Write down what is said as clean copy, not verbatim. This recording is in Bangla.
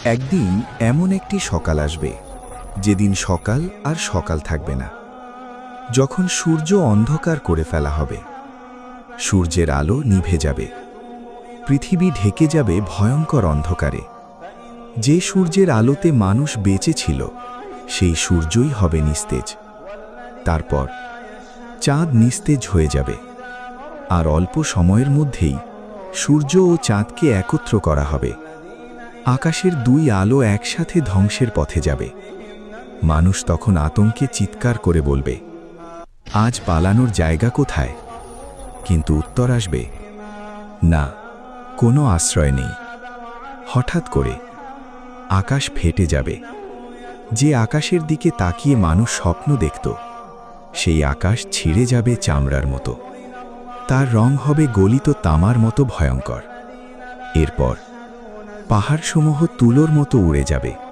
একদিন এমন একটি সকাল আসবে যেদিন সকাল আর সকাল থাকবে না, যখন সূর্য অন্ধকার করে ফেলা হবে, সূর্যের আলো নিভে যাবে, পৃথিবী ঢেকে যাবে ভয়ঙ্কর অন্ধকারে। যে সূর্যের আলোতে মানুষ বেঁচে ছিল, সেই সূর্যই হবে নিস্তেজ। তারপর চাঁদ নিস্তেজ হয়ে যাবে, আর অল্প সময়ের মধ্যেই সূর্য ও চাঁদকে একত্র করা হবে। আকাশের দুই আলো একসাথে ধ্বংসের পথে যাবে। মানুষ তখন আতঙ্কে চিৎকার করে বলবে, আজ পালানোর জায়গা কোথায়? কিন্তু উত্তর আসবে, না, কোনো আশ্রয় নেই। হঠাৎ করে আকাশ ফেটে যাবে। যে আকাশের দিকে তাকিয়ে মানুষ স্বপ্ন দেখত, সেই আকাশ ছিঁড়ে যাবে চামড়ার মতো। তার রং হবে গলিত তামার মতো ভয়ঙ্কর। এরপর পাহাড়সমূহ তুলোর মতো উড়ে যাবে।